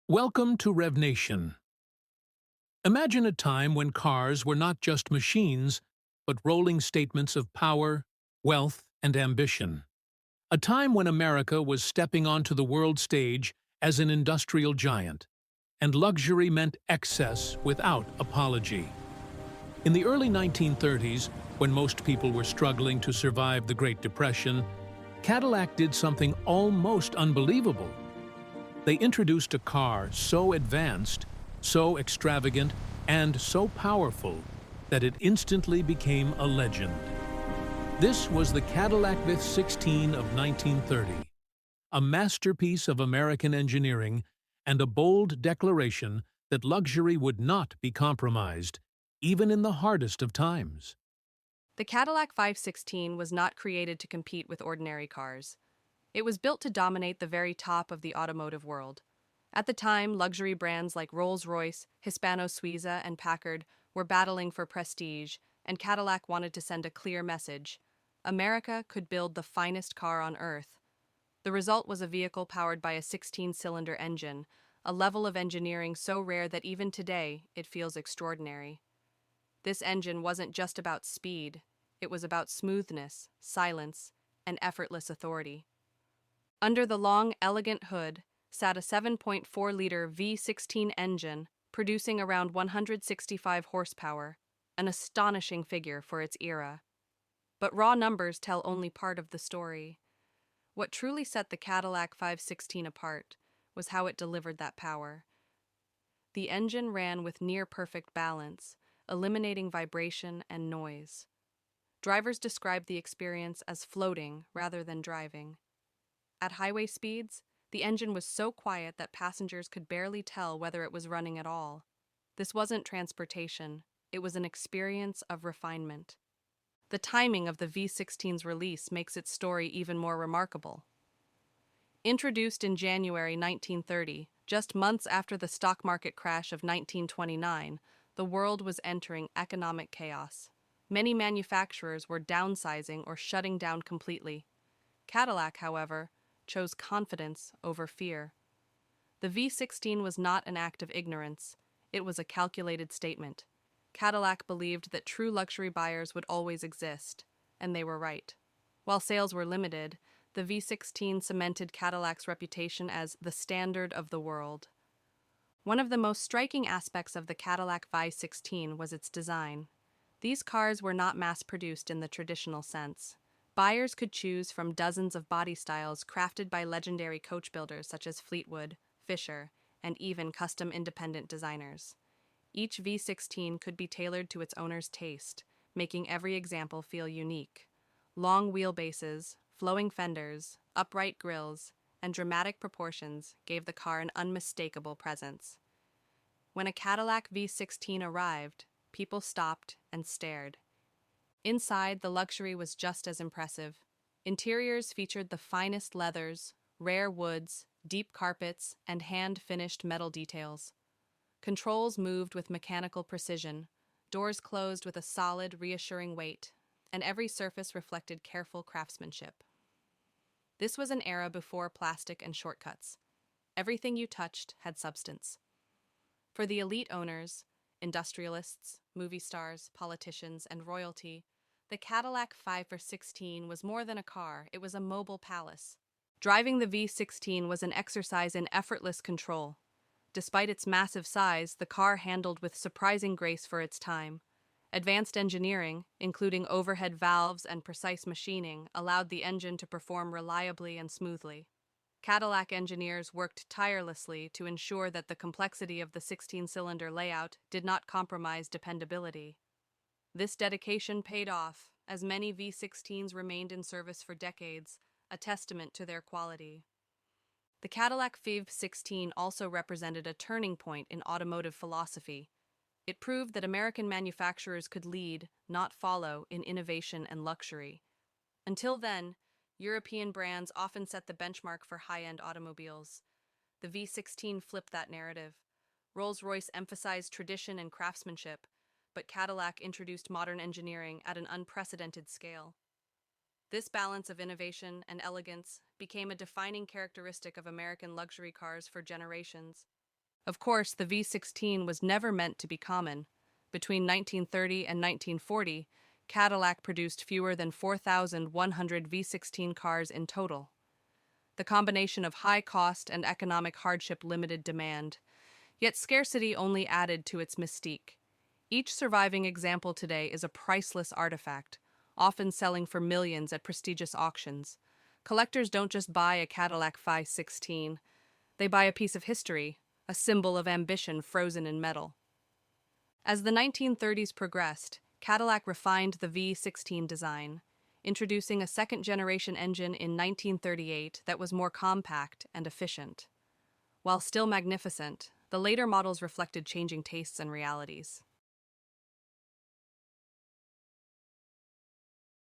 Welcome to RevNation. Imagine a time when cars were not just machines, but rolling statements of power, wealth, and ambition. A time when America was stepping onto the world stage as an industrial giant, and luxury meant excess without apology. In the early 1930s, when most people were struggling to survive the Great Depression, Cadillac did something almost unbelievable. They introduced a car so advanced, so extravagant, and so powerful that it instantly became a legend. This was the Cadillac V6 of 1930, a masterpiece of American engineering and a bold declaration that luxury would not be compromised, even in the hardest of times. The Cadillac V6 was not created to compete with ordinary cars. It was built to dominate the very top of the automotive world. At the time, luxury brands like Rolls-Royce, Hispano-Suiza, and Packard were battling for prestige, and Cadillac wanted to send a clear message. America could build the finest car on Earth. The result was a vehicle powered by a 16-cylinder engine, a level of engineering so rare that even today it feels extraordinary. This engine wasn't just about speed, it was about smoothness, silence, and effortless authority. Under the long, elegant hood sat a 7.4-liter V16 engine, producing around 165 horsepower, an astonishing figure for its era. But raw numbers tell only part of the story. What truly set the Cadillac V16 apart was how it delivered that power. The engine ran with near-perfect balance, eliminating vibration and noise. Drivers described the experience as floating rather than driving. At highway speeds, the engine was so quiet that passengers could barely tell whether it was running at all. This wasn't transportation, it was an experience of refinement. The timing of the V16's release makes its story even more remarkable. Introduced in January 1930, just months after the stock market crash of 1929, the world was entering economic chaos. Many manufacturers were downsizing or shutting down completely. Cadillac, however, chose confidence over fear. The V16 was not an act of ignorance, it was a calculated statement. Cadillac believed that true luxury buyers would always exist, and they were right. While sales were limited, the V16 cemented Cadillac's reputation as the standard of the world. One of the most striking aspects of the Cadillac V16 was its design. These cars were not mass-produced in the traditional sense. Buyers could choose from dozens of body styles crafted by legendary coach builders such as Fleetwood, Fisher, and even custom independent designers. Each V16 could be tailored to its owner's taste, making every example feel unique. Long wheelbases, flowing fenders, upright grilles, and dramatic proportions gave the car an unmistakable presence. When a Cadillac V16 arrived, people stopped and stared. Inside, the luxury was just as impressive. Interiors featured the finest leathers, rare woods, deep carpets, and hand-finished metal details. Controls moved with mechanical precision, doors closed with a solid, reassuring weight, and every surface reflected careful craftsmanship. This was an era before plastic and shortcuts. Everything you touched had substance. For the elite owners, industrialists, movie stars, politicians, and royalty, the Cadillac V16 was more than a car, it was a mobile palace. Driving the V16 was an exercise in effortless control. Despite its massive size, the car handled with surprising grace for its time. Advanced engineering, including overhead valves and precise machining, allowed the engine to perform reliably and smoothly. Cadillac engineers worked tirelessly to ensure that the complexity of the 16-cylinder layout did not compromise dependability. This dedication paid off, as many V16s remained in service for decades, a testament to their quality. The Cadillac V16 also represented a turning point in automotive philosophy. It proved that American manufacturers could lead, not follow, in innovation and luxury. Until then, European brands often set the benchmark for high-end automobiles. The V16 flipped that narrative. Rolls-Royce emphasized tradition and craftsmanship, but Cadillac introduced modern engineering at an unprecedented scale. This balance of innovation and elegance became a defining characteristic of American luxury cars for generations. Of course, the V16 was never meant to be common. Between 1930 and 1940, Cadillac produced fewer than 4,100 V16 cars in total. The combination of high cost and economic hardship limited demand, yet scarcity only added to its mystique. Each surviving example today is a priceless artifact, often selling for millions at prestigious auctions. Collectors don't just buy a Cadillac V16, they buy a piece of history, a symbol of ambition frozen in metal. As the 1930s progressed, Cadillac refined the V16 design, introducing a second-generation engine in 1938 that was more compact and efficient. While still magnificent, the later models reflected changing tastes and realities.